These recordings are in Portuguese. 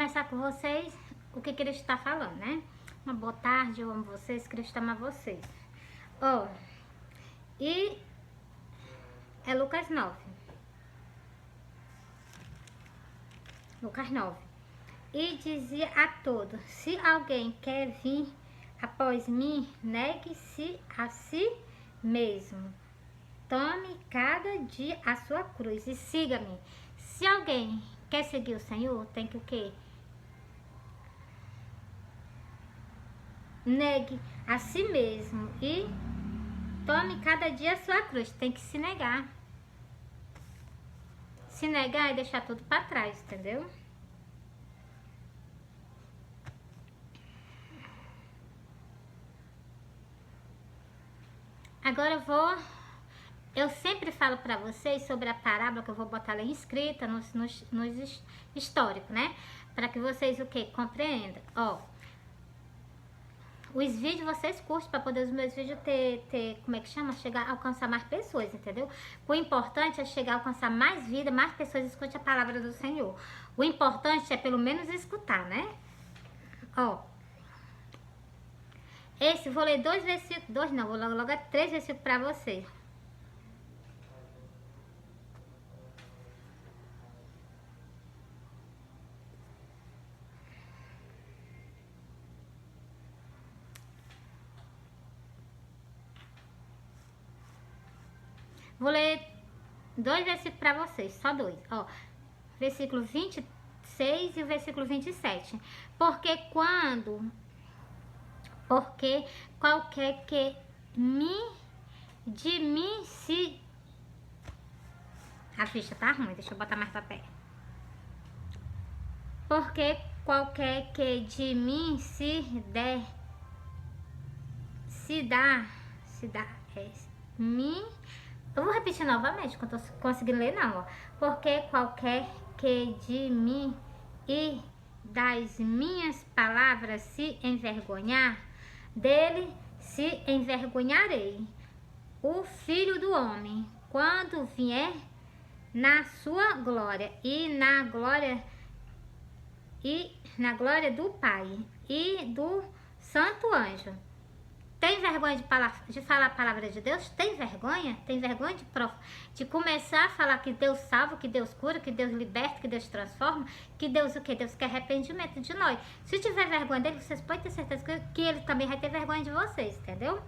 começar com vocês o que Cristo está falando, né? Uma boa tarde, eu amo vocês, Cristo ama vocês. Ó, e é Lucas 9. Lucas 9. E dizia a todos: se alguém quer vir após mim, negue-se a si mesmo. Tome cada dia a sua cruz e siga-me. Se alguém quer seguir o Senhor, tem que o quê? Negue a si mesmo e tome cada dia a sua cruz. Tem que se negar. Se negar é deixar tudo para trás, entendeu? Agora eu sempre falo para vocês sobre a parábola, que eu vou botar ela escrita nos históricos, né? Para que vocês o que? Compreendam. Ó, os vídeos vocês curtem para poder os meus vídeos ter, como é que chama? Chegar a alcançar mais pessoas, entendeu? O importante é chegar a alcançar mais vida, mais pessoas escutem a palavra do Senhor. O importante é pelo menos escutar, né? Ó, vou ler 2 versículos, vou logo 3 versículos para vocês. Vou ler 2 versículos para vocês, só 2, ó. Versículo 26 e o versículo 27. Porque qualquer que de mim se... A ficha tá ruim, deixa eu botar mais papel. Porque qualquer que de mim eu vou repetir novamente, que eu tô conseguindo ler não, ó. Porque qualquer que de mim e das minhas palavras se envergonhar, dele se envergonharei. O Filho do Homem, quando vier na sua glória e na glória do Pai e do Santo Anjo. Tem vergonha de falar a palavra de Deus? Tem vergonha? Tem vergonha de começar a falar que Deus salva, que Deus cura, que Deus liberta, que Deus transforma, que Deus o que? Deus quer arrependimento de nós. Se tiver vergonha dele, vocês podem ter certeza que ele também vai ter vergonha de vocês, entendeu?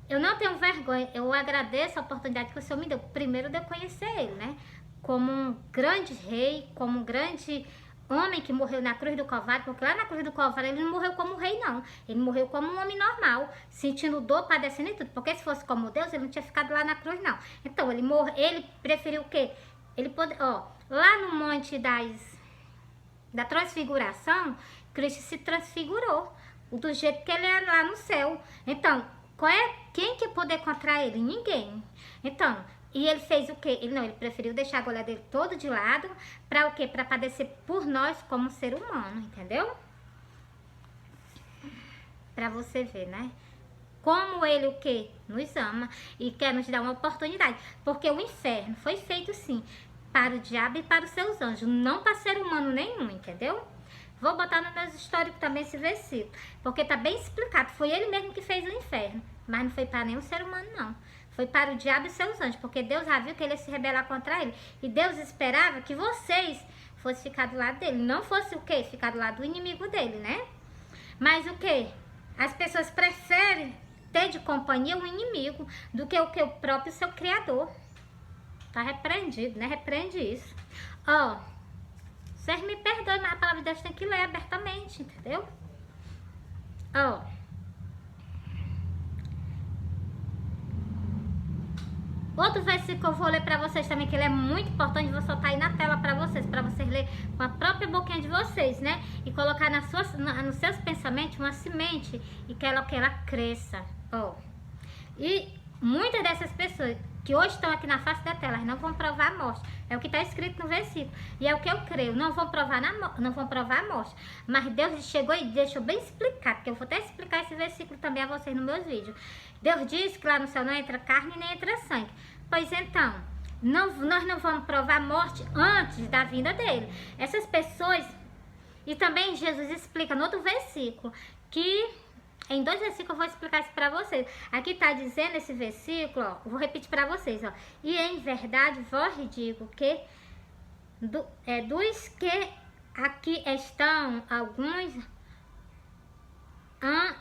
Eu não tenho vergonha, eu agradeço a oportunidade que o Senhor me deu, primeiro de eu conhecer ele, né? Como um grande rei, como um grande homem que morreu na cruz do Calvário, porque lá na cruz do Calvário ele não morreu como rei, não. Ele morreu como um homem normal, sentindo dor, padecendo e tudo. Porque se fosse como Deus, ele não tinha ficado lá na cruz, não. Então, ele preferiu o quê? Ele lá no monte da transfiguração, Cristo se transfigurou do jeito que ele era lá no céu. Então, quem que poder contra ele? Ninguém. Então, e ele fez o quê? Ele preferiu deixar a glória dele todo de lado, para o quê? Para padecer por nós como ser humano, entendeu? Para você ver, né? Como ele o quê? Nos ama e quer nos dar uma oportunidade. Porque o inferno foi feito sim, para o diabo e para os seus anjos, não para ser humano nenhum, entendeu? Vou botar nos meus históricos também esse versículo, porque tá bem explicado. Foi ele mesmo que fez o inferno, mas não foi para nenhum ser humano, não. Foi para o diabo e seus anjos, porque Deus já viu que ele ia se rebelar contra ele. E Deus esperava que vocês fossem ficar do lado dele. Não fosse o quê? Ficar do lado do inimigo dele, né? Mas o quê? As pessoas preferem ter de companhia o inimigo do que o próprio seu Criador. Tá repreendido, né? Repreende isso. Ó, vocês me perdoem, mas a palavra de Deus tem que ler abertamente, entendeu? Ó. Outro versículo que eu vou ler para vocês também, que ele é muito importante, vou soltar aí na tela para vocês lerem com a própria boquinha de vocês, né? E colocar nos seus pensamentos uma semente e que ela cresça, ó. E muitas dessas pessoas que hoje estão aqui na face da tela, elas não vão provar a morte. É o que está escrito no versículo. E é o que eu creio, não vão provar a morte. Mas Deus chegou e deixou bem explicado, que eu vou até explicar esse versículo também a vocês nos meus vídeos. Deus diz que lá no céu não entra carne nem entra sangue. Pois então, nós não vamos provar a morte antes da vinda dele. Essas pessoas E também Jesus explica no outro versículo, que em 2 versículos eu vou explicar isso para vocês. Aqui está dizendo esse versículo, ó, vou repetir para vocês, ó. E em verdade vos digo que dos que aqui estão alguns há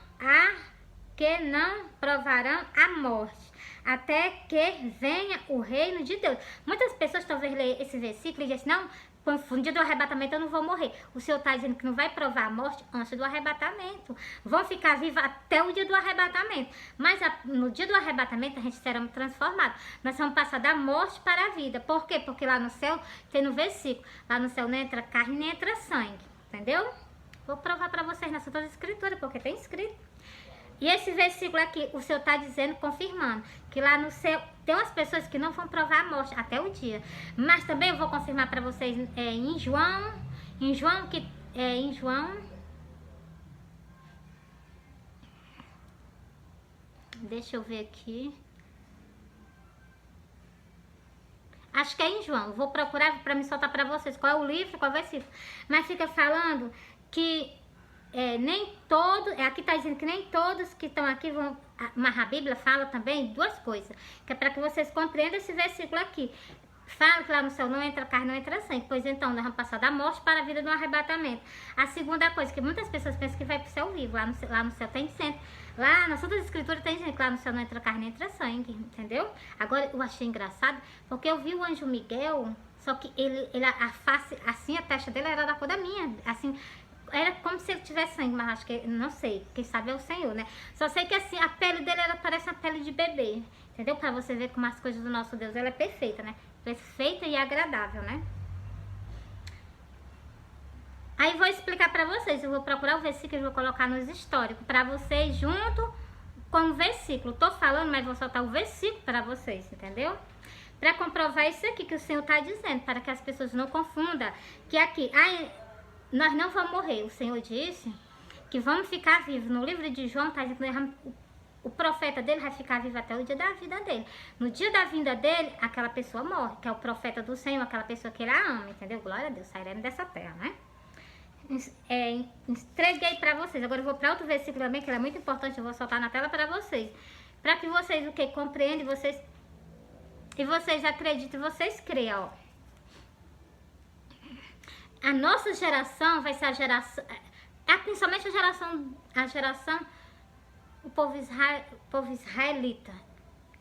que não provarão a morte, até que venha o reino de Deus. Muitas pessoas talvez leiam esse versículo e dizem, não, no dia do arrebatamento eu não vou morrer. O Senhor está dizendo que não vai provar a morte antes do arrebatamento. Vão ficar vivos até o dia do arrebatamento. Mas no dia do arrebatamento a gente será transformado. Nós vamos passar da morte para a vida. Por quê? Porque lá no céu, tem no versículo, lá no céu não entra carne nem entra sangue. Entendeu? Vou provar para vocês na Santa Escritura, porque tem escrito. E esse versículo aqui, o Senhor está dizendo, confirmando, que lá no céu tem umas pessoas que não vão provar a morte até o dia. Mas também eu vou confirmar para vocês em João, deixa eu ver aqui. Acho que é em João. Vou procurar para me soltar para vocês qual é o livro, qual é o versículo. Mas fica falando que nem todos, aqui está dizendo que nem todos que estão aqui vão, mas a Bíblia fala também duas coisas, que é para que vocês compreendam esse versículo aqui. Fala que lá no céu não entra carne, não entra sangue, pois então nós vamos passar da morte para a vida do arrebatamento. A segunda coisa, que muitas pessoas pensam que vai para o céu vivo, lá no céu tem sempre, lá na Santa Escritura tem gente que lá no céu não entra carne, nem entra sangue, entendeu? Agora eu achei engraçado, porque eu vi o anjo Miguel, só que ele a face, assim, a testa dele era da cor da minha, assim, era como se ele tivesse sangue, mas acho que, não sei, quem sabe é o Senhor, né? Só sei que assim, a pele dele parece uma pele de bebê, entendeu? Pra você ver como as coisas do nosso Deus, ela é perfeita, né? Perfeita e agradável, né? Aí vou explicar pra vocês, eu vou procurar o versículo e vou colocar nos históricos, pra vocês junto com o versículo. Tô falando, mas vou soltar o versículo pra vocês, entendeu? Pra comprovar isso aqui que o Senhor tá dizendo, para que as pessoas não confundam, que aqui... nós não vamos morrer. O Senhor disse que vamos ficar vivos. No livro de João está dizendo que o profeta dele vai ficar vivo até o dia da vida dele. No dia da vinda dele, aquela pessoa morre, que é o profeta do Senhor, aquela pessoa que ele ama, entendeu? Glória a Deus, sairemos dessa terra, né? Entreguei para vocês. Agora eu vou para outro versículo também, que é muito importante, eu vou soltar na tela para vocês. Para que vocês compreendem, vocês acreditem, vocês creiam, ó. A nossa geração vai ser a geração, principalmente a geração, o povo israelita.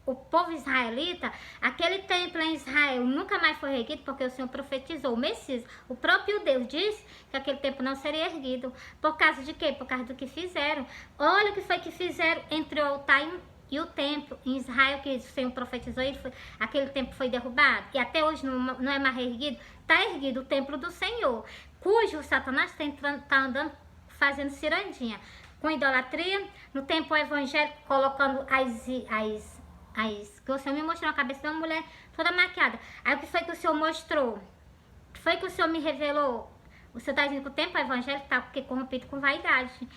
O povo israelita, aquele templo em Israel nunca mais foi erguido porque o Senhor profetizou. O Messias, o próprio Deus disse que aquele templo não seria erguido. Por causa de quê? Por causa do que fizeram. Olha o que foi que fizeram entre o altar e o templo em Israel, que o Senhor profetizou, aquele templo foi derrubado. E até hoje não é mais erguido. Está erguido o templo do Senhor, cujo Satanás está andando fazendo cirandinha, com idolatria, no tempo evangélico, colocando que o Senhor me mostrou a cabeça de uma mulher toda maquiada. Aí o que foi que o Senhor mostrou? O que foi que o Senhor me revelou? O Senhor está dizendo que o tempo evangélico está corrompido com vaidade.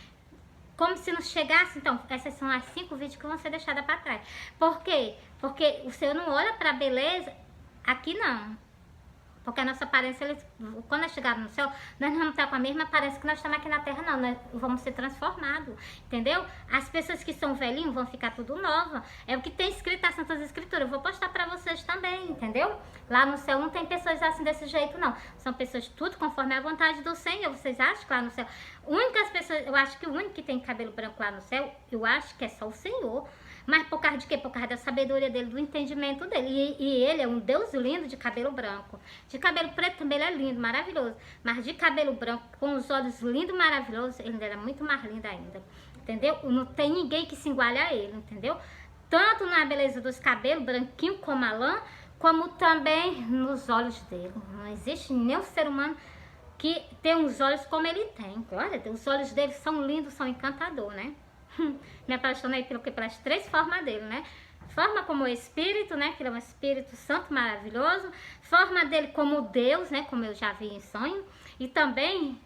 Como se não chegasse, então, essas são as 5 vídeos que vão ser deixadas para trás. Por quê? Porque o Senhor não olha para a beleza aqui não. Porque a nossa aparência, quando nós chegarmos no céu, nós não vamos estar com a mesma aparência que nós estamos aqui na terra, não. Nós vamos ser transformados, entendeu? As pessoas que são velhinhos vão ficar tudo nova. É o que tem escrito nas Santas Escrituras. Eu vou postar para vocês também, entendeu? Lá no céu não tem pessoas assim desse jeito, não. São pessoas tudo conforme a vontade do Senhor. Vocês acham que lá no céu... Únicas pessoas... Eu acho que o único que tem cabelo branco lá no céu, eu acho que é só o Senhor. Mas por causa de quê? Por causa da sabedoria dele, do entendimento dele. E ele é um Deus lindo de cabelo branco. De cabelo preto também ele é lindo, maravilhoso. Mas de cabelo branco, com os olhos lindos, maravilhosos, ele era muito mais lindo ainda. Entendeu? Não tem ninguém que se iguale a ele, entendeu? Tanto na beleza dos cabelos, branquinho como a lã, como também nos olhos dele. Não existe nenhum ser humano que tem os olhos como ele tem. Glória a Deus, os olhos dele são lindos, são encantadores, né? Me apaixonei pelas 3 formas dele, né? Forma como o Espírito, né? Que ele é um Espírito Santo maravilhoso. Forma dele como Deus, né? Como eu já vi em sonho. E também,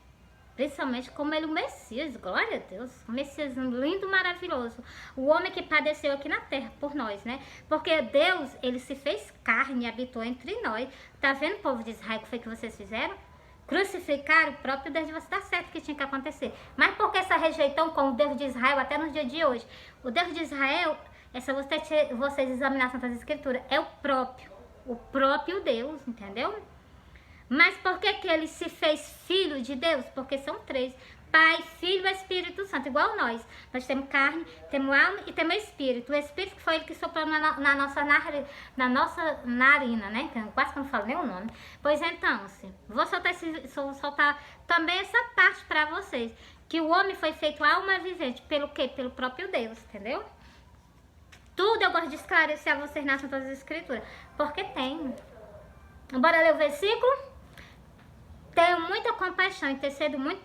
principalmente, como ele o Messias. Glória a Deus. O Messias lindo, maravilhoso. O homem que padeceu aqui na terra por nós, né? Porque Deus, ele se fez carne e habitou entre nós. Tá vendo, povo de Israel, o que foi que vocês fizeram? crucificaram o próprio Deus de você. Tá certo que tinha que acontecer. Mas por que essa rejeição com o Deus de Israel até no dia de hoje? O Deus de Israel, é só vocês examinar as Santas Escrituras, é o próprio Deus, entendeu? Mas por que que ele se fez filho de Deus? Porque são três. Pai, Filho e Espírito Santo, igual nós. Nós temos carne, temos alma e temos espírito. O espírito que foi ele que soprou na nossa narina, né? Quase que eu não falo nem o nome. Pois então, vou soltar também essa parte para vocês. Que o homem foi feito alma vivente. Pelo quê? Pelo próprio Deus, entendeu? Tudo eu gosto de esclarecer a vocês nas Santas Escrituras. Porque tem. Bora ler o versículo? Tenho muita compaixão, intercedo muito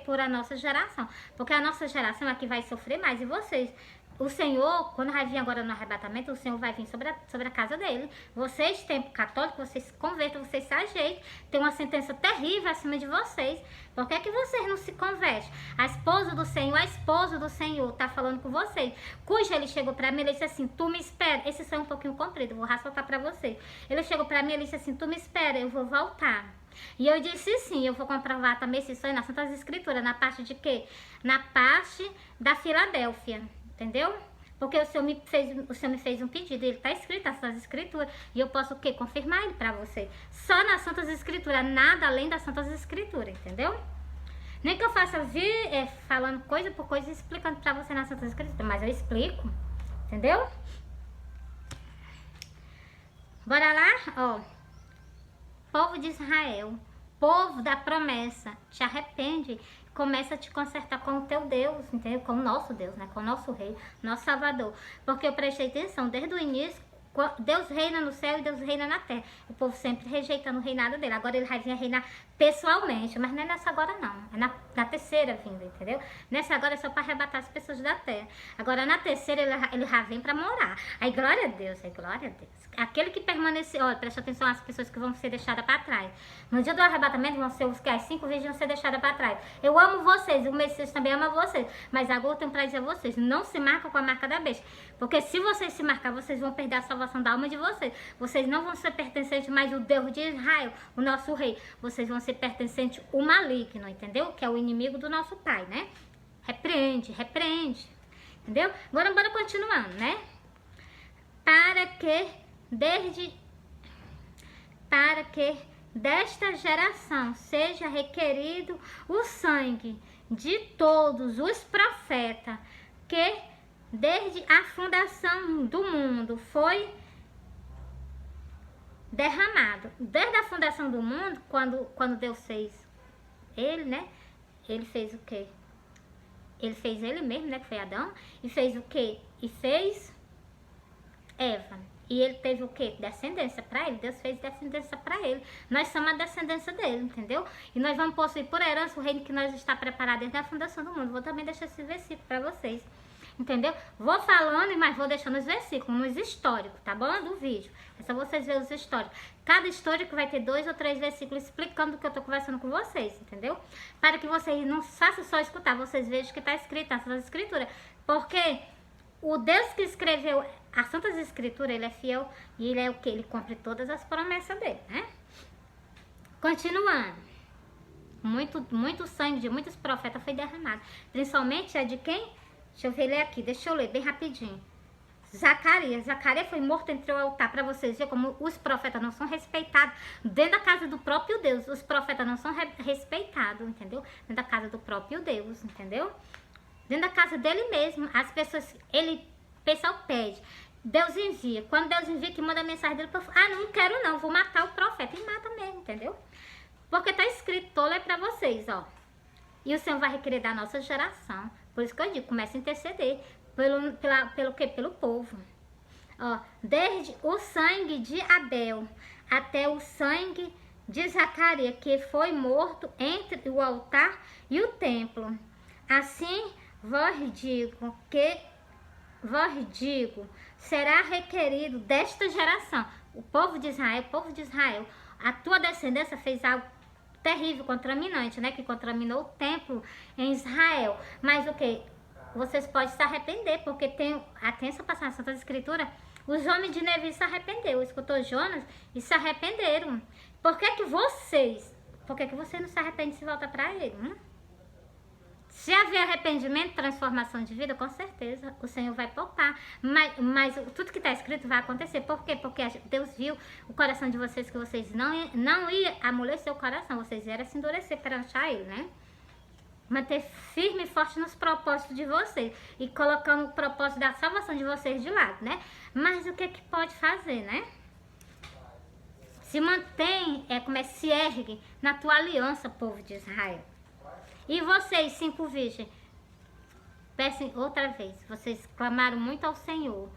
por a nossa geração. Porque a nossa geração aqui vai sofrer mais. E vocês, o Senhor, quando vai vir agora no arrebatamento, o Senhor vai vir sobre a casa dele. Vocês, templo católico, vocês se convertam, vocês se ajeitem. Tem uma sentença terrível acima de vocês. Por que que vocês não se convertem? A esposa do Senhor tá falando com vocês. Cujo ele chegou pra mim e disse assim, tu me espera. Esse são um pouquinho comprido, vou rassoltar pra você. Ele chegou pra mim e disse assim, tu me espera, eu vou voltar. E eu disse sim, eu vou comprovar também esse sonho nas Santas Escrituras, na parte de quê? Na parte da Filadélfia, entendeu? Porque o Senhor me fez um pedido, ele está escrito nas Santas Escrituras, e eu posso o quê? Confirmar ele para você. Só nas Santas Escrituras, nada além das Santas Escrituras, entendeu? Nem que eu faça falando coisa por coisa, explicando para você nas Santas Escrituras, mas eu explico, entendeu? Bora lá, ó. Povo de Israel, povo da promessa, te arrepende, começa a te consertar com o teu Deus, entendeu? Com o nosso Deus, né? Com o nosso Rei, nosso Salvador. Porque eu prestei atenção desde o início, Deus reina no céu e Deus reina na terra. O povo sempre rejeitando o reinado dele. Agora ele vai vir a reinar pessoalmente, mas não é nessa agora não. É na terceira vinda, entendeu? Nessa agora é só para arrebatar as pessoas da terra. Agora na terceira ele já vem para morar. Aí glória a Deus, aí glória a Deus. Aquele que permaneceu, olha, presta atenção às pessoas que vão ser deixadas para trás. No dia do arrebatamento vão ser os que as 5 virgens vão ser deixadas para trás. Eu amo vocês, o Messias também ama vocês. Mas agora eu tenho para dizer a vocês, não se marca com a marca da besta. Porque se vocês se marcar, vocês vão perder a salvação da alma de vocês. Vocês não vão ser pertencentes mais ao Deus de Israel, o nosso rei. Vocês vão ser pertencentes ao maligno, entendeu? Que é o inimigo do nosso pai, né? Repreende, entendeu? Agora bora continuando, né? Para que desta geração seja requerido o sangue de todos os profetas que desde a fundação do mundo foi derramado. Desde a fundação do mundo, quando Deus fez ele, né? Ele fez o quê? Ele fez ele mesmo, né? Que foi Adão. E fez o quê? E fez Eva. E ele teve o quê? Descendência para ele. Deus fez descendência para ele. Nós somos a descendência dele, entendeu? E nós vamos possuir por herança o reino que nós está preparado desde a fundação do mundo. Vou também deixar esse versículo para vocês. Entendeu? Vou falando, mas vou deixando os versículos, nos históricos, tá bom? Do vídeo. É só vocês verem os históricos. Cada histórico vai ter 2 ou 3 versículos explicando o que eu tô conversando com vocês, entendeu? Para que vocês não façam só escutar, vocês vejam o que tá escrito nas Santas Escrituras. Porque o Deus que escreveu as Santas Escrituras, ele é fiel e ele é o que? Ele cumpre todas as promessas dele, né? Continuando. Muito sangue de muitos profetas foi derramado. Principalmente a de quem? Deixa eu ler aqui, deixa eu ler bem rapidinho. Zacarias foi morto entre o altar, para vocês verem como os profetas não são respeitados. Dentro da casa do próprio Deus, os profetas não são respeitados, entendeu? Dentro da casa do próprio Deus, entendeu? Dentro da casa dele mesmo, as pessoas, o pessoal pede, Deus envia. Quando Deus envia, que manda a mensagem dele, não quero não, vou matar o profeta. E mata mesmo, entendeu? Porque tá escrito, tô lendo para vocês, ó. E o Senhor vai requerer da nossa geração. Por isso que eu digo, comece a interceder pelo quê? Pelo povo. Ó, desde o sangue de Abel até o sangue de Zacarias, que foi morto entre o altar e o templo. Assim vos digo, será requerido desta geração. O povo de Israel, a tua descendência fez algo terrível, contaminante, né? Que contaminou o templo em Israel. Mas o que? Vocês podem se arrepender, porque tem essa passagem na Santa Escritura, os homens de Nevi se arrependeram, escutou Jonas e se arrependeram. Por que que vocês, por que você não se arrepende e se volta para ele? Se haver arrependimento, transformação de vida, com certeza o Senhor vai poupar. Mas tudo que está escrito vai acontecer. Por quê? Porque Deus viu o coração de vocês, que vocês não iam amolecer o coração, vocês iam se endurecer perante a Ele, né? Manter firme e forte nos propósitos de vocês. E colocando o propósito da salvação de vocês de lado, né? Mas o que pode fazer, né? Se mantém, se ergue na tua aliança, povo de Israel. E vocês, 5 virgens, peçam outra vez. Vocês clamaram muito ao Senhor.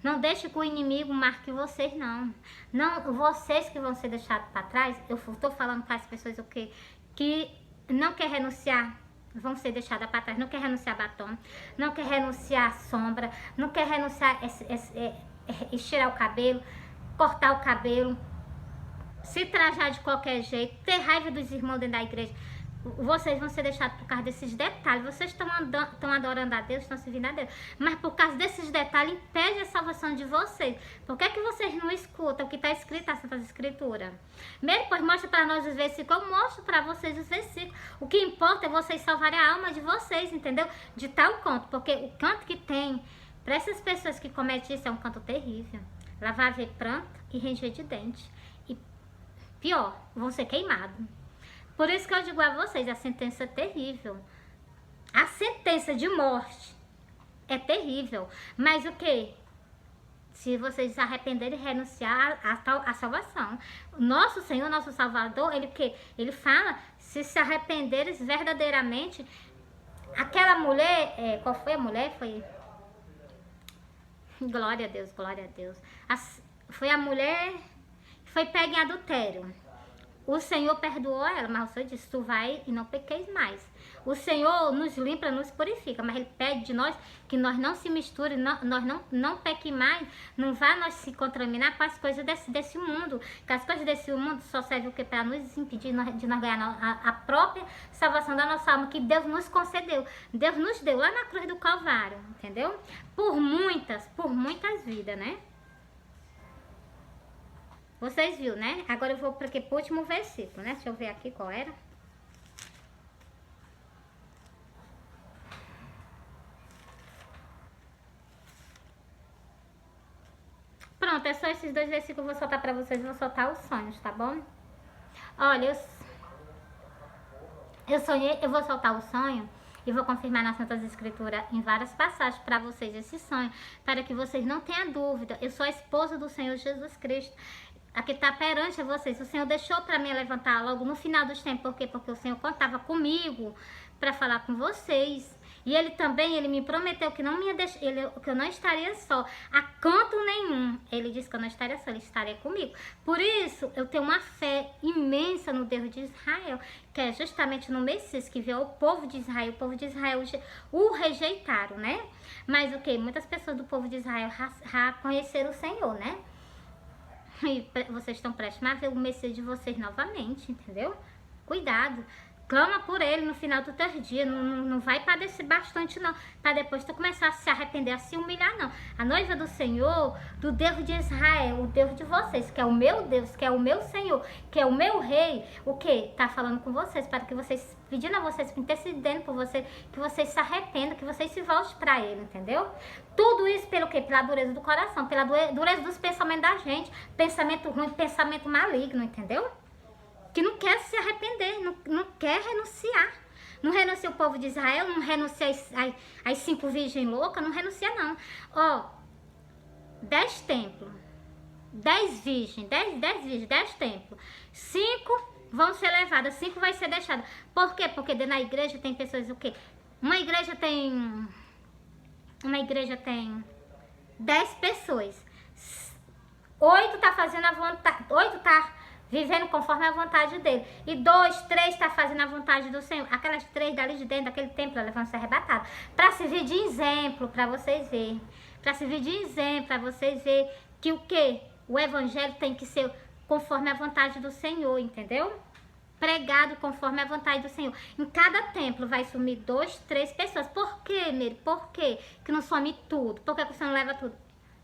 Não deixe que o inimigo marque vocês, não. Não, vocês que vão ser deixados para trás. Eu estou falando para as pessoas o quê? Que não quer renunciar, vão ser deixadas para trás. Não quer renunciar batom, não quer renunciar sombra, não quer renunciar estirar o cabelo, cortar o cabelo, se trajar de qualquer jeito, ter raiva dos irmãos dentro da igreja. Vocês vão ser deixados por causa desses detalhes. Vocês estão adorando a Deus, estão servindo a Deus, mas por causa desses detalhes impede a salvação de vocês. Por que vocês não escutam o que está escrito na Santa Escritura? Mesmo, pois mostra para nós os versículos, eu mostro para vocês os versículos. O que importa é vocês salvarem a alma de vocês, entendeu? De tal conto, porque o canto que tem para essas pessoas que cometem isso é um canto terrível. Lá vai haver pranto e ranger de dente. E pior, vão ser queimados. Por isso que eu digo a vocês, a sentença é terrível. A sentença de morte é terrível. Mas o que? Se vocês se arrependerem e renunciar à salvação. Nosso Senhor, nosso Salvador, ele o quê? Ele fala, se arrependeres verdadeiramente. Aquela mulher, qual foi a mulher? Foi... Glória a Deus, glória a Deus. Foi a mulher que foi pega em adultério. O Senhor perdoou ela, mas o Senhor disse, tu vai e não pequeis mais. O Senhor nos limpa, nos purifica, mas Ele pede de nós que nós não se misturem, nós não pequem mais, não vá nós se contaminar com as coisas desse mundo. Que as coisas desse mundo só servem o que? Para nos impedir de nós ganhar a própria salvação da nossa alma, que Deus nos concedeu. Deus nos deu lá na cruz do Calvário, entendeu? Por muitas vidas, né? Vocês viram, né? Agora eu vou para o último versículo, né? Deixa eu ver aqui qual era. Pronto, é só esses 2 versículos que eu vou soltar para vocês. Vou soltar os sonhos, tá bom? Olha, eu sonhei, eu vou soltar o sonho e vou confirmar nas Santas Escrituras em várias passagens para vocês esse sonho, para que vocês não tenham dúvida. Eu sou a esposa do Senhor Jesus Cristo. Aqui está perante a vocês. O Senhor deixou para mim levantar logo no final dos tempos. Por quê? Porque o Senhor contava comigo para falar com vocês. E Ele também, Ele me prometeu que não me ia deixar, que eu não estaria só a canto nenhum. Ele disse que eu não estaria só, Ele estaria comigo. Por isso, eu tenho uma fé imensa no Deus de Israel, que é justamente no Messias, que veio o povo de Israel. O povo de Israel o rejeitaram, né? Mas o que? Muitas pessoas do povo de Israel já conheceram o Senhor, né? E vocês estão prestes a ver o Messias de vocês novamente, entendeu? Cuidado. Clama por ele no final do teu dia. Não vai padecer bastante, não. Para depois tu começar a se arrepender, a se humilhar, não. A noiva do Senhor, do Deus de Israel, o Deus de vocês, que é o meu Deus, que é o meu Senhor, que é o meu Rei, o que? Tá falando com vocês, para que vocês, pedindo a vocês, intercedendo por vocês, que vocês se arrependam, que vocês se voltem para ele, entendeu? Tudo isso pelo quê? Pela dureza do coração, pela dureza dos pensamentos da gente. Pensamento ruim, pensamento maligno, entendeu? Que não quer se arrepender, não quer renunciar. Não renuncia o povo de Israel, não renuncia as 5 virgens loucas, não renuncia não. Ó, 10 templos, 10 virgens, 10 templos. 5 vão ser levadas, 5 vai ser deixadas. Por quê? Porque dentro da igreja tem pessoas o quê? Uma igreja tem 10 pessoas. 8 tá fazendo a vontade, 8 tá vivendo conforme a vontade dele. E 2, 3 tá fazendo a vontade do Senhor. Aquelas 3 dali de dentro daquele templo, elas vão ser arrebatadas. Para servir de exemplo, para vocês verem. Para servir de exemplo, para vocês verem que o quê? O evangelho tem que ser conforme a vontade do Senhor, entendeu? Pregado conforme a vontade do Senhor. Em cada templo vai sumir 2, 3 pessoas. Por quê, Mary? Por quê que não some tudo? Por que o Senhor não leva tudo?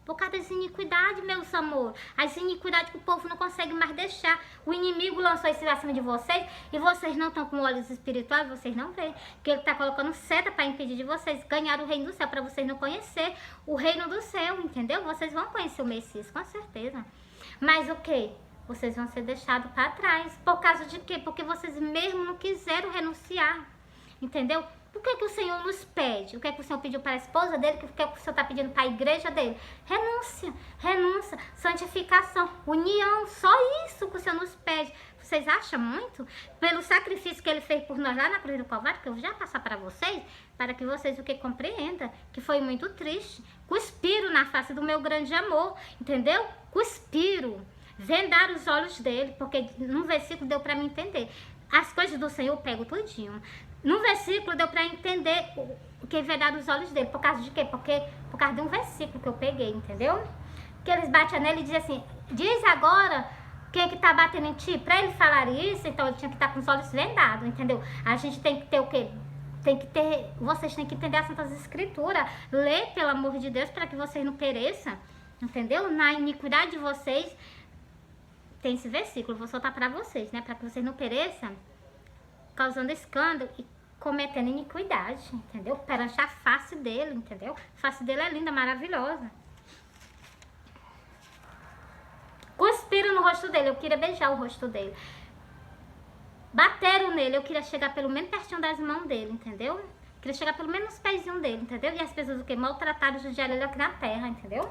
Por causa das iniquidades, meus amores. As iniquidades que o povo não consegue mais deixar. O inimigo lançou isso acima de vocês e vocês não estão com olhos espirituais, vocês não veem. Que ele está colocando seta para impedir de vocês ganhar o reino do céu, para vocês não conhecer o reino do céu, entendeu? Vocês vão conhecer o Messias, com certeza. Mas o quê? Vocês vão ser deixados para trás. Por causa de quê? Porque vocês mesmo não quiseram renunciar. Entendeu? O que é que o Senhor nos pede? O que é que o Senhor pediu para a esposa dele? O que é que o Senhor está pedindo para a igreja dele? Renúncia, renúncia, santificação, união. Só isso que o Senhor nos pede. Vocês acham muito? Pelo sacrifício que ele fez por nós lá na cruz do Calvário, que eu já passar para vocês, para que vocês o que compreendam, que foi muito triste. Cuspiram na face do meu grande amor, entendeu? Cuspiram. Vendaram os olhos dele, porque num versículo deu para mim entender. As coisas do Senhor eu pego tudinho. No versículo deu para entender o que vendaram os olhos dele. Por causa de quê? Porque por causa de um versículo que eu peguei, entendeu? Que eles batem nele e dizem assim, diz agora quem é que tá batendo em ti. Para ele falar isso, então ele tinha que estar com os olhos vendados, entendeu? A gente tem que ter o quê? Vocês têm que entender as Santas Escrituras. Ler, pelo amor de Deus, para que vocês não pereçam, entendeu? Na iniquidade de vocês, tem esse versículo, vou soltar para vocês, né? Para que vocês não pereçam, causando escândalo e cometendo iniquidade, entendeu? Perante a face dele, entendeu? A face dele é linda, maravilhosa. Cuspiram no rosto dele, eu queria beijar o rosto dele. Bateram nele, eu queria chegar pelo menos pertinho das mãos dele, entendeu? Eu queria chegar pelo menos nos pezinhos dele, entendeu? E as pessoas o que? Maltrataram, judiaram ele aqui na terra, entendeu?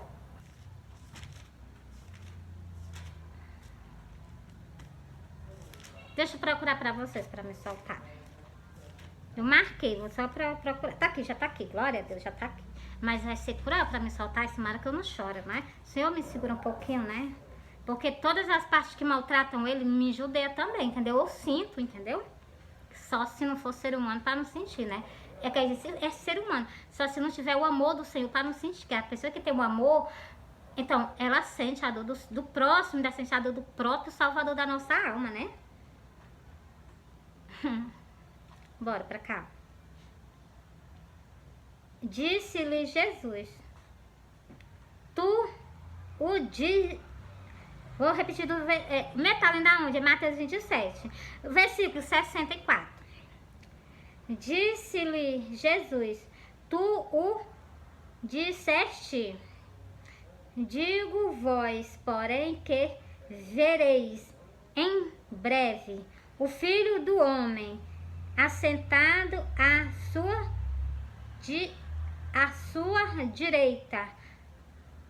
Deixa eu procurar pra vocês, pra me soltar. Eu marquei, vou só procurar. Tá aqui, já tá aqui, glória a Deus, já tá aqui. Mas vai ser cruel pra me soltar esse mar que eu não choro, né? O Senhor me segura um pouquinho, né? Porque todas as partes que maltratam ele me judeia também, entendeu? Eu sinto, entendeu? Só se não for ser humano pra não sentir, né? É ser humano. Só se não tiver o amor do Senhor pra não sentir. Que a pessoa que tem o amor, então, ela sente a dor do próximo, ainda sente a dor do próprio Salvador da nossa alma, né? Bora pra cá. Disse-lhe Jesus, tu o diz. Vou repetir do metal ainda onde? Mateus 27, versículo 64. Disse-lhe Jesus, tu o disseste. Digo vós, porém, que vereis em breve o Filho do Homem assentado à sua direita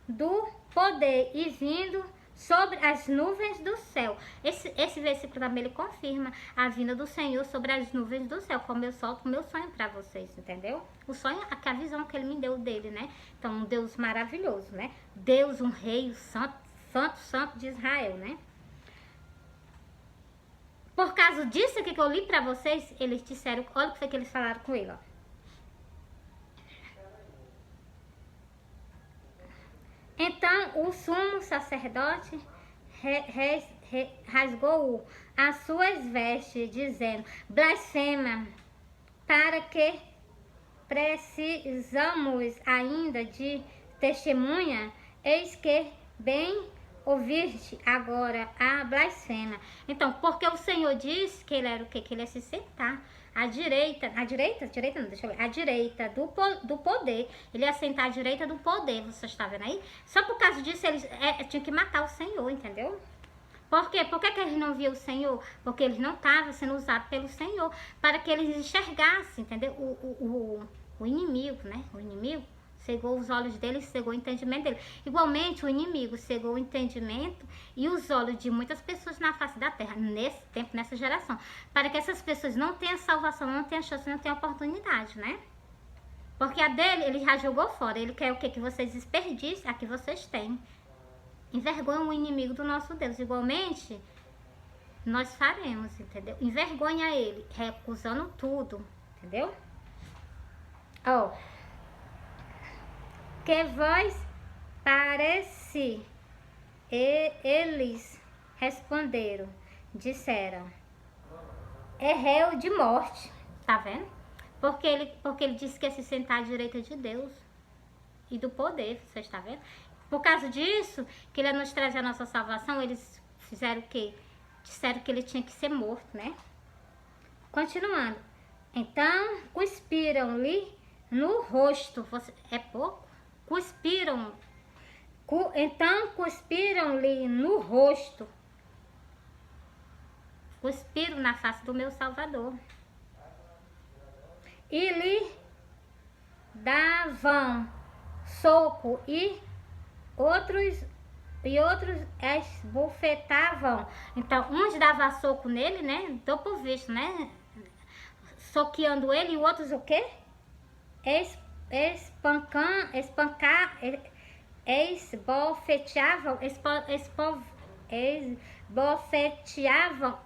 do poder e vindo sobre as nuvens do céu. Esse versículo também ele confirma a vinda do Senhor sobre as nuvens do céu, como eu solto o meu sonho para vocês, entendeu? O sonho é a visão que ele me deu dele, né? Então, um Deus maravilhoso, né? Deus, um rei, o santo de Israel, né? Por causa disso aqui que eu li pra vocês, eles disseram, olha o que foi que eles falaram com ele, ó. Então o sumo sacerdote rasgou as suas vestes, dizendo, blasfema, para que precisamos ainda de testemunha? Eis que bem ouviste agora a blasfema. Então, porque o Senhor disse que ele era o quê? Que ele ia se sentar à direita do poder. Ele ia sentar à direita do poder, você está vendo aí? Só por causa disso, eles tinham que matar o Senhor, entendeu? Por quê? Por que eles não viam o Senhor? Porque eles não estavam sendo usados pelo Senhor, para que eles enxergassem, entendeu? O inimigo, né? O inimigo cegou os olhos dele, cegou o entendimento dele. Igualmente, o inimigo cegou o entendimento e os olhos de muitas pessoas na face da terra, nesse tempo, nessa geração, para que essas pessoas não tenham salvação, não tenham chance, não tenham oportunidade, né? Porque a dele, ele já jogou fora. Ele quer o quê? Que vocês desperdicem a que vocês têm. Envergonham o inimigo do nosso Deus. Igualmente, nós faremos, entendeu? Envergonha ele, recusando tudo, entendeu? Ó. Que vós parece, e eles responderam, disseram, é réu de morte, tá vendo? Porque ele disse que ia se sentar à direita de Deus e do poder, você está vendo? Por causa disso, que ele ia nos trazer a nossa salvação, eles fizeram o quê? Disseram que ele tinha que ser morto, né? Continuando. Então, cuspiram-lhe no rosto. É pouco? Então, cuspiram-lhe no rosto. Cuspiram na face do meu Salvador. E lhe davam soco e outros esbofetavam. Então, uns davam soco nele, né? Tô por visto, né? Soqueando ele, e outros o quê? Esbofeteavam,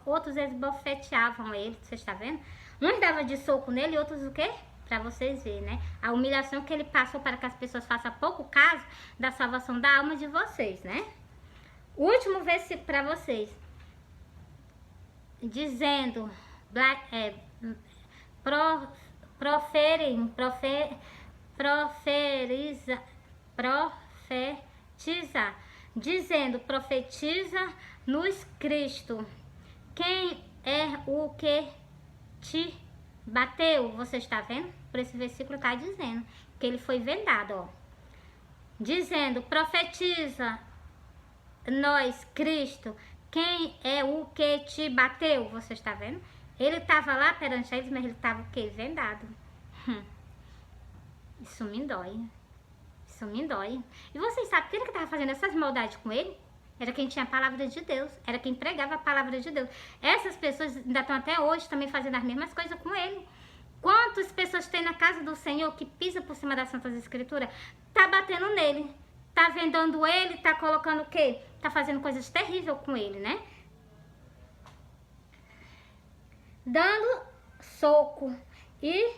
outros esbofeteavam ele, você está vendo? Uns davam de soco nele, outros o quê? Para vocês verem, né? A humilhação que ele passou para que as pessoas façam pouco caso da salvação da alma de vocês, né? Último versículo para vocês. Dizendo, profetiza, dizendo, profetiza nos Cristo. Quem é o que te bateu? Você está vendo? Por esse versículo está dizendo que ele foi vendado, ó. Dizendo, profetiza nós, Cristo. Quem é o que te bateu? Você está vendo? Ele estava lá perante eles, mas ele estava o quê? Vendado. Isso me dói. Isso me dói. E vocês sabem quem que estava fazendo essas maldades com ele? Era quem tinha a palavra de Deus. Era quem pregava a palavra de Deus. Essas pessoas ainda estão até hoje também fazendo as mesmas coisas com ele. Quantas pessoas tem na casa do Senhor que pisa por cima das Santas Escrituras? Tá batendo nele. Tá vendando ele, tá colocando o quê? Tá fazendo coisas terríveis com ele, né? Dando soco. E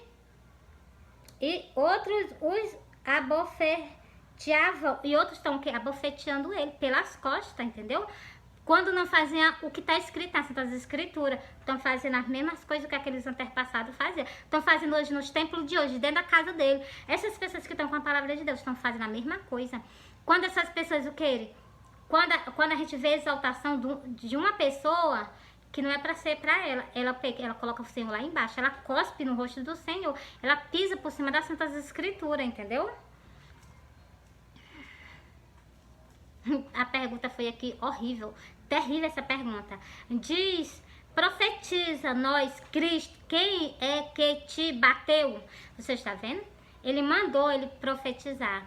outros os abofeteavam. E outros estão o quê? Abofeteando ele pelas costas, entendeu? Quando não faziam o que está escrito nas Santas Escrituras, estão fazendo as mesmas coisas que aqueles antepassados faziam. Estão fazendo hoje nos templos de hoje, dentro da casa dele. Essas pessoas que estão com a palavra de Deus estão fazendo a mesma coisa. Quando essas pessoas o querem? Quando a gente vê a exaltação de uma pessoa que não é para ser para ela, ela coloca o Senhor lá embaixo, ela cospe no rosto do Senhor, ela pisa por cima das Santas Escrituras, entendeu? A pergunta foi aqui horrível, terrível essa pergunta. Diz, profetiza nós, Cristo, quem é que te bateu? Você está vendo? Ele mandou ele profetizar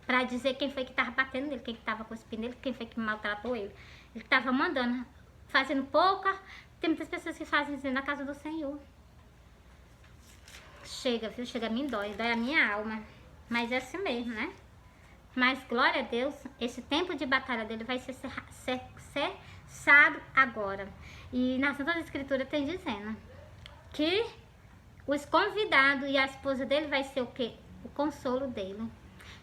para dizer quem foi que estava batendo nele, quem que estava cuspindo nele, quem foi que maltratou ele. Ele estava mandando, fazendo pouca. Tem muitas pessoas que fazem isso na casa do Senhor. Chega, viu? Chega a mim, dói a minha alma. Mas é assim mesmo, né? Mas, glória a Deus, esse tempo de batalha dele vai ser cessado agora. E na Santa Escritura tem dizendo que os convidados e a esposa dele vai ser o quê? O consolo dele.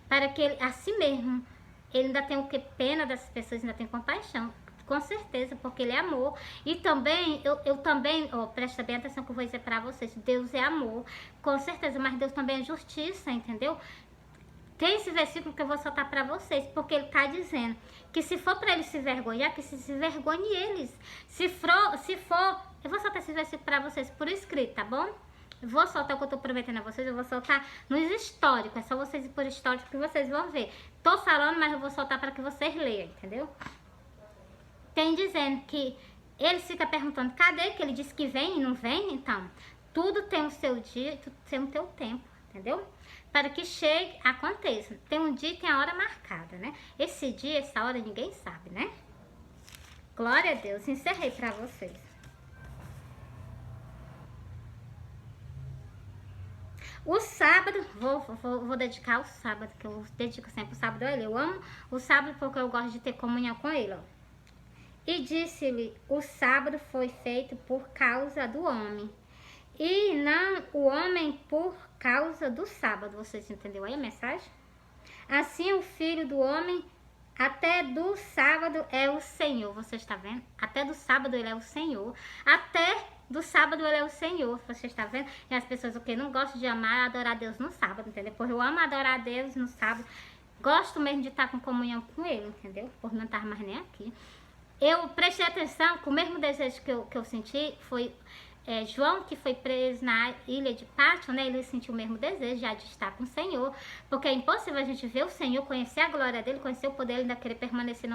Para que ele, assim mesmo, ele ainda tem o quê? Pena dessas pessoas, ainda tem compaixão. Com certeza, porque ele é amor. E também, eu também, presta bem atenção que eu vou dizer para vocês. Deus é amor, com certeza, mas Deus também é justiça, entendeu? Tem esse versículo que eu vou soltar para vocês, porque ele está dizendo que se for para eles se vergonhar, que se vergonhe eles. Se for, eu vou soltar esse versículo para vocês por escrito, tá bom? Eu vou soltar o que eu tô prometendo a vocês, eu vou soltar nos históricos, é só vocês ir por histórico que vocês vão ver. Tô falando, mas eu vou soltar para que vocês leiam, entendeu? Tem dizendo que ele fica perguntando, cadê que ele disse que vem e não vem? Então, tudo tem o seu dia, tudo tem o seu tempo, entendeu? Para que chegue, aconteça. Tem um dia e tem a hora marcada, né? Esse dia, essa hora, ninguém sabe, né? Glória a Deus. Encerrei para vocês. O sábado, vou dedicar o sábado, que eu dedico sempre o sábado a ele. Eu amo o sábado porque eu gosto de ter comunhão com ele, ó. E disse-lhe, o sábado foi feito por causa do homem, e não o homem por causa do sábado. Vocês entenderam aí a mensagem? Assim o Filho do Homem, até do sábado é o Senhor. Você está vendo? Até do sábado ele é o Senhor. Até do sábado ele é o Senhor. Você está vendo? E as pessoas o que não gostam de amar, adorar a Deus no sábado, entendeu? Porque eu amo adorar a Deus no sábado. Gosto mesmo de estar com comunhão com ele, entendeu? Por não estar mais nem aqui. Eu prestei atenção que o mesmo desejo que eu senti foi João, que foi preso na ilha de Pátio, né? Ele sentiu o mesmo desejo já de estar com o Senhor, porque é impossível a gente ver o Senhor, conhecer a glória dele, conhecer o poder, ele ainda querer permanecer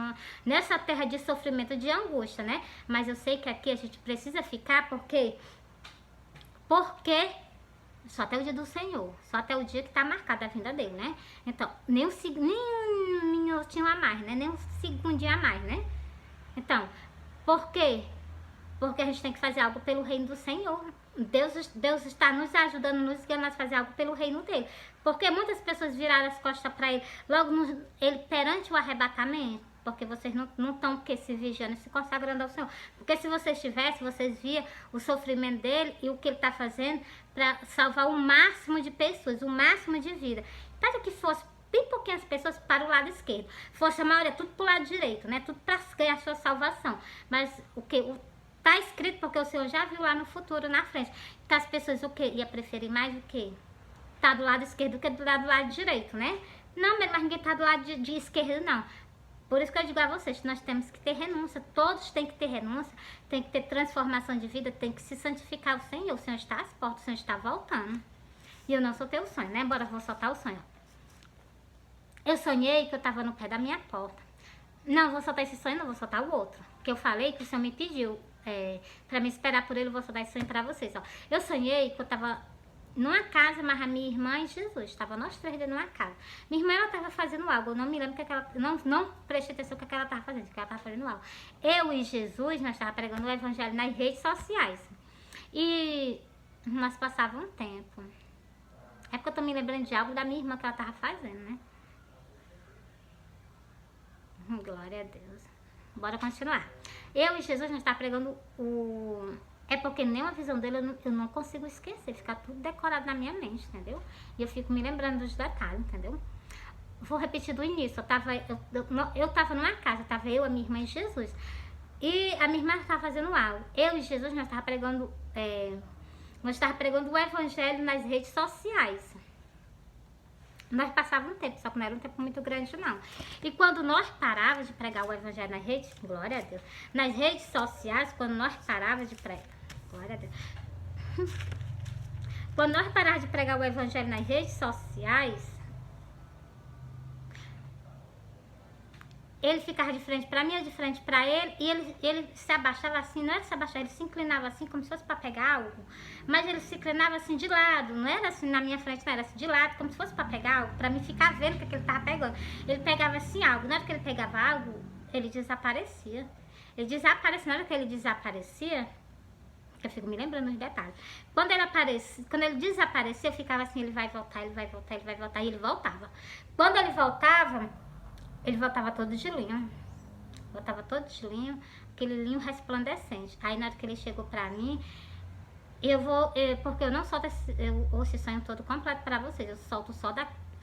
nessa terra de sofrimento, de angústia, né? Mas eu sei que aqui a gente precisa ficar, porque só até o dia do Senhor, só até o dia que tá marcado a vinda dele, né? Então, nem um minutinho a mais, né? Nem um segundinho a mais, né? Então, por quê? Porque a gente tem que fazer algo pelo reino do Senhor. Deus está nos ajudando, nos guiando a fazer algo pelo reino dele. Porque muitas pessoas viraram as costas para ele, logo ele perante o arrebatamento. Porque vocês não estão se vigiando, se consagrando ao Senhor. Porque se vocês tivessem, vocês viam o sofrimento dele e o que ele está fazendo para salvar o máximo de pessoas, o máximo de vida. Para que fosse bem pouquinhas pessoas para o lado esquerdo. Fosse a maioria tudo para o lado direito, né? Tudo para ganhar a sua salvação. Mas o que? Tá escrito porque o Senhor já viu lá no futuro, na frente. Que as pessoas o quê? Ia preferir mais o quê? Tá do lado esquerdo do que do lado direito, né? Não, mas ninguém tá do lado de esquerdo, não. Por isso que eu digo a vocês que nós temos que ter renúncia. Todos têm que ter renúncia, tem que ter transformação de vida, tem que se santificar o Senhor. O Senhor está às portas, o Senhor está voltando. E eu não soltei o sonho, né? Bora, vou soltar o sonho. Eu sonhei que eu tava no pé da minha porta. Não, vou soltar esse sonho, não vou soltar o outro. Que eu falei que o Senhor me pediu pra me esperar por ele, eu vou soltar esse sonho pra vocês, ó. Eu sonhei que eu tava numa casa, mas a minha irmã e Jesus, tava nós três dentro de uma casa. Minha irmã, ela tava fazendo algo, eu não me lembro o que ela, não prestei atenção no que ela tava fazendo, que ela tava fazendo algo. Eu e Jesus, nós tava pregando o evangelho nas redes sociais. E nós passávamos um tempo. É porque eu tô me lembrando de algo da minha irmã que ela tava fazendo, né? Glória a Deus. Bora continuar. Eu e Jesus, nós tá pregando É porque nem a visão dele eu não consigo esquecer. Fica tudo decorado na minha mente, entendeu? E eu fico me lembrando dos detalhes, entendeu? Vou repetir do início. Eu tava numa casa, tava eu, a minha irmã e Jesus. E a minha irmã estava fazendo algo. Eu e Jesus, nós tava pregando o evangelho nas redes sociais. Nós passávamos um tempo, só que não era um tempo muito grande, não. E quando nós parávamos de pregar o evangelho nas redes, glória a Deus, nas redes sociais, quando nós parávamos de pregar, glória a Deus, quando nós parávamos de pregar o evangelho nas redes sociais, ele ficava de frente para mim, eu de frente para ele, e ele se abaixava assim, não era se abaixar, ele se inclinava assim, como se fosse para pegar algo, mas ele se inclinava assim de lado, não era assim na minha frente, não, era assim de lado, como se fosse para pegar algo, para mim ficar vendo o que ele tava pegando. Ele pegava assim algo, na hora que ele pegava algo, ele desaparecia. Na hora que ele desaparecia, eu fico me lembrando dos detalhes. Quando ele desaparecia, eu ficava assim, ele vai voltar, ele vai voltar, ele vai voltar, e ele voltava. Quando ele voltava todo de linho. Voltava todo de linho, aquele linho resplandecente. Aí na hora que ele chegou pra mim, porque eu não solto esse sonho todo completo pra vocês. Eu solto só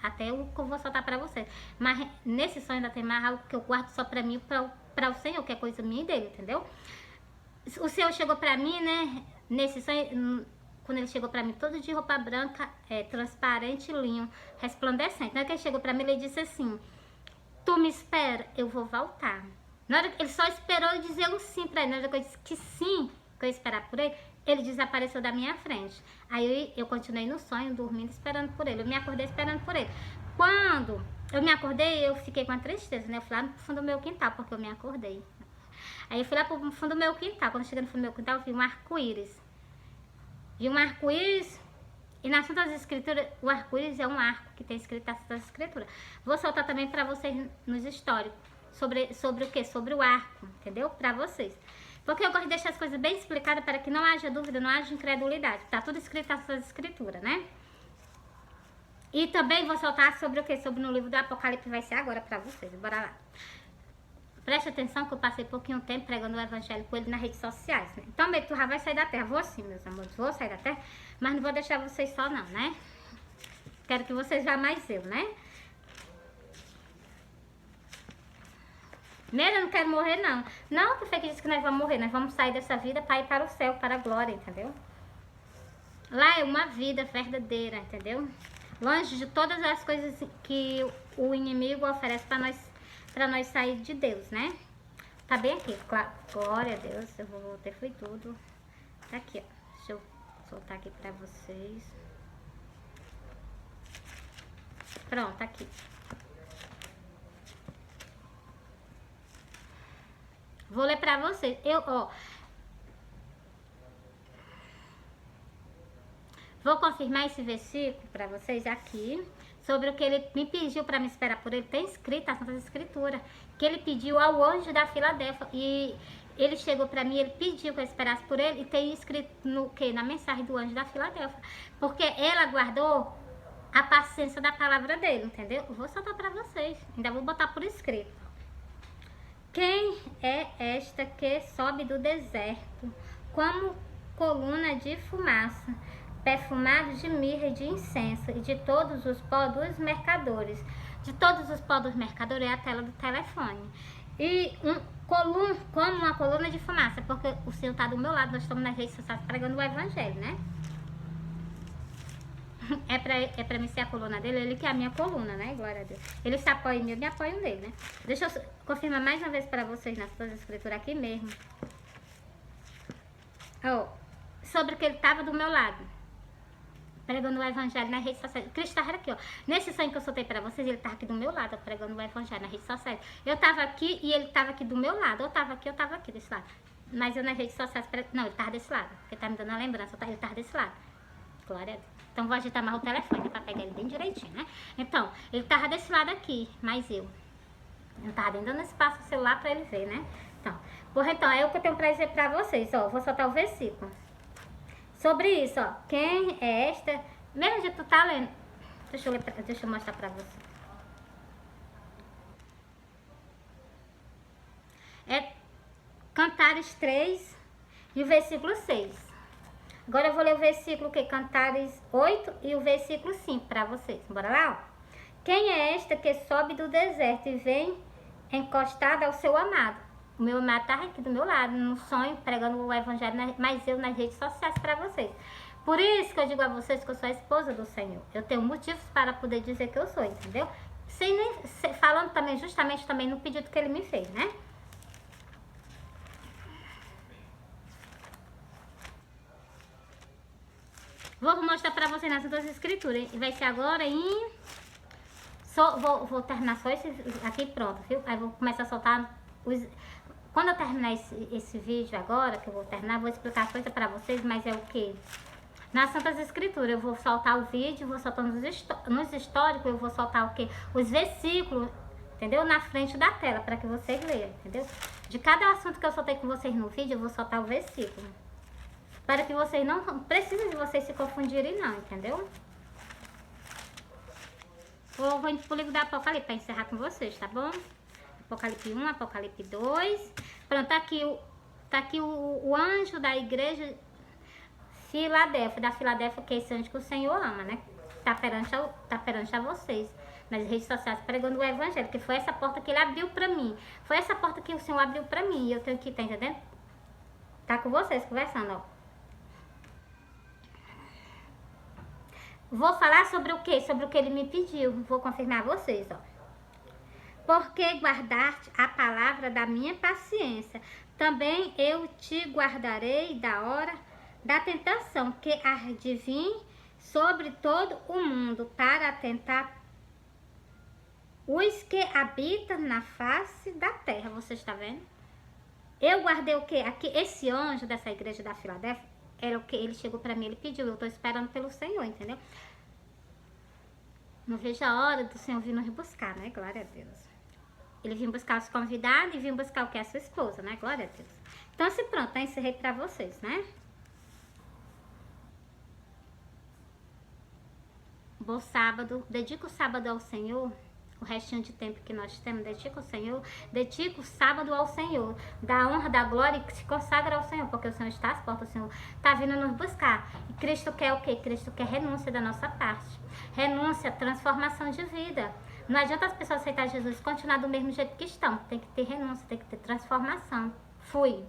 até o que eu vou soltar pra vocês. Mas nesse sonho ainda tem mais algo que eu guardo só pra mim, pra o Senhor, que é coisa minha e dele, entendeu? O Senhor chegou pra mim, né, nesse sonho, quando ele chegou pra mim todo de roupa branca, transparente, linho, resplandecente. Na hora que ele chegou pra mim, ele disse assim: tu me espera, eu vou voltar. Na hora que ele só esperou eu dizer um sim pra ele. Na hora que eu disse que sim, que eu ia esperar por ele desapareceu da minha frente. Aí eu continuei no sonho, dormindo, esperando por ele. Eu me acordei esperando por ele. Quando eu me acordei, eu fiquei com a tristeza, né? Eu fui lá no fundo do meu quintal, porque eu me acordei. Aí eu fui lá pro fundo do meu quintal. Quando eu cheguei no fundo do meu quintal, eu vi um arco-íris. Vi um arco-íris. E nas Santas Escrituras, o arco-íris é um arco que tem escrito nas Santas Escrituras. Vou soltar também para vocês nos históricos. Sobre o quê? Sobre o arco, entendeu? Para vocês. Porque eu gosto de deixar as coisas bem explicadas para que não haja dúvida, não haja incredulidade. Tá tudo escrito nas Santas Escrituras, né? E também vou soltar sobre o quê? Sobre no livro do Apocalipse, vai ser agora para vocês. Bora lá. Preste atenção que eu passei pouquinho tempo pregando o evangelho com ele nas redes sociais, né? Então, meio que tu já vai sair da terra. Vou sim, meus amores, vou sair da terra, mas não vou deixar vocês só não, né? Quero que vocês vá mais eu, né? Nele eu não quero morrer, não. Não, que foi que disse que nós vamos morrer. Nós vamos sair dessa vida para ir para o céu, para a glória, entendeu? Lá é uma vida verdadeira, entendeu? longe de todas as coisas que o inimigo oferece para nós sair de Deus, né? Tá bem aqui, glória a Deus, eu vou ter foi tudo. Tá aqui, ó. Deixa eu soltar aqui pra vocês. Pronto, tá aqui. Vou ler pra vocês. Vou confirmar esse versículo pra vocês aqui, sobre o que ele me pediu para me esperar por ele. Tem escrito na Santa Escritura que ele pediu ao anjo da Filadélfia, e ele chegou para mim, ele pediu que eu esperasse por ele, e tem escrito na mensagem do anjo da Filadélfia, porque ela guardou a paciência da palavra dele, entendeu? Eu vou soltar para vocês, ainda vou botar por escrito. Quem é esta que sobe do deserto como coluna de fumaça, perfumado de mirra e de incenso, e de todos os pó dos mercadores? De todos os pó dos mercadores é a tela do telefone. E como uma coluna de fumaça, porque o Senhor está do meu lado, nós estamos nas redes sociais pregando o evangelho, né? É pra mim ser a coluna dele, ele que é a minha coluna, né? Glória a Deus. Ele se apoia em mim, eu me apoio nele, né? Deixa eu confirmar mais uma vez para vocês nas suas escrituras aqui mesmo. Sobre que ele estava do meu lado, pregando o evangelho nas redes sociais. Cristo estava aqui, ó. Nesse sonho que eu soltei pra vocês, ele estava aqui do meu lado, pregando o evangelho nas redes sociais. Eu estava aqui e ele estava aqui do meu lado. Eu estava aqui desse lado. Mas eu nas redes sociais, não, ele estava desse lado. Porque tá me dando a lembrança, ele estava desse lado. Glória a Deus. Então vou agitar mais o telefone pra pegar ele bem direitinho, né? Então, ele estava desse lado aqui, mas eu estava dando espaço o celular pra ele ver, né? Então, é o que eu tenho pra dizer pra vocês, ó. Vou soltar o versículo. Sobre isso, ó. Quem é esta? Mesmo de tu tá lendo. Deixa eu mostrar pra você. É Cantares 3 e o versículo 6. Agora eu vou ler o versículo que Cantares 8 e o versículo 5 pra vocês. Bora lá, ó. Quem é esta que sobe do deserto e vem encostada ao seu amado? O meu amado tá aqui do meu lado, no sonho, pregando o evangelho, mas eu nas redes sociais para vocês. Por isso que eu digo a vocês que eu sou a esposa do Senhor. Eu tenho motivos para poder dizer que eu sou, entendeu? Falando também, justamente também no pedido que ele me fez, né? Vou mostrar para vocês nas duas escrituras. E vai ser agora em... Vou terminar só esse aqui, pronto, viu? Aí vou começar a soltar os... Quando eu terminar esse vídeo agora, que eu vou terminar, vou explicar a coisa pra vocês, mas é o que? Nas Santas Escrituras, eu vou soltar o vídeo, vou soltar nos históricos, eu vou soltar o que? Os versículos, entendeu? Na frente da tela, para que vocês leiam, entendeu? De cada assunto que eu soltei com vocês no vídeo, eu vou soltar o versículo. Para que vocês não precisem de vocês se confundirem não, entendeu? Vou pro livro da Apocalipse para encerrar com vocês, tá bom? Apocalipse 1, Apocalipse 2. Pronto, tá aqui o anjo da igreja da Filadélfia, que é esse anjo que o Senhor ama, né? Tá perante a vocês, nas redes sociais, pregando o evangelho, que foi essa porta que ele abriu pra mim. Foi essa porta que o Senhor abriu pra mim, e eu tenho que, tá entendendo? Tá com vocês, conversando, ó. Vou falar sobre o quê? Sobre o que ele me pediu. Vou confirmar a vocês, ó. Porque guardaste a palavra da minha paciência, também eu te guardarei da hora da tentação que há de vir sobre todo o mundo para atentar os que habitam na face da terra. Você está vendo? Eu guardei o que? Aqui, esse anjo dessa igreja da Filadélfia, era o que ele chegou para mim, ele pediu. Eu estou esperando pelo Senhor, entendeu? Não vejo a hora do Senhor vir nos buscar, né? Glória a Deus. Ele vinha buscar os convidados e vinha buscar o que? A sua esposa, né? Glória a Deus. Então, assim, pronto, eu encerrei pra vocês, né? Bom sábado. Dedico o sábado ao Senhor. O restinho de tempo que nós temos, dedico ao Senhor. Dedico o sábado ao Senhor. Da honra, da glória, e se consagra ao Senhor. Porque o Senhor está às portas, o Senhor está vindo nos buscar. E Cristo quer o quê? Cristo quer renúncia da nossa parte. Renúncia, transformação de vida. Não adianta as pessoas aceitar Jesus e continuar do mesmo jeito que estão. Tem que ter renúncia, tem que ter transformação. Fui.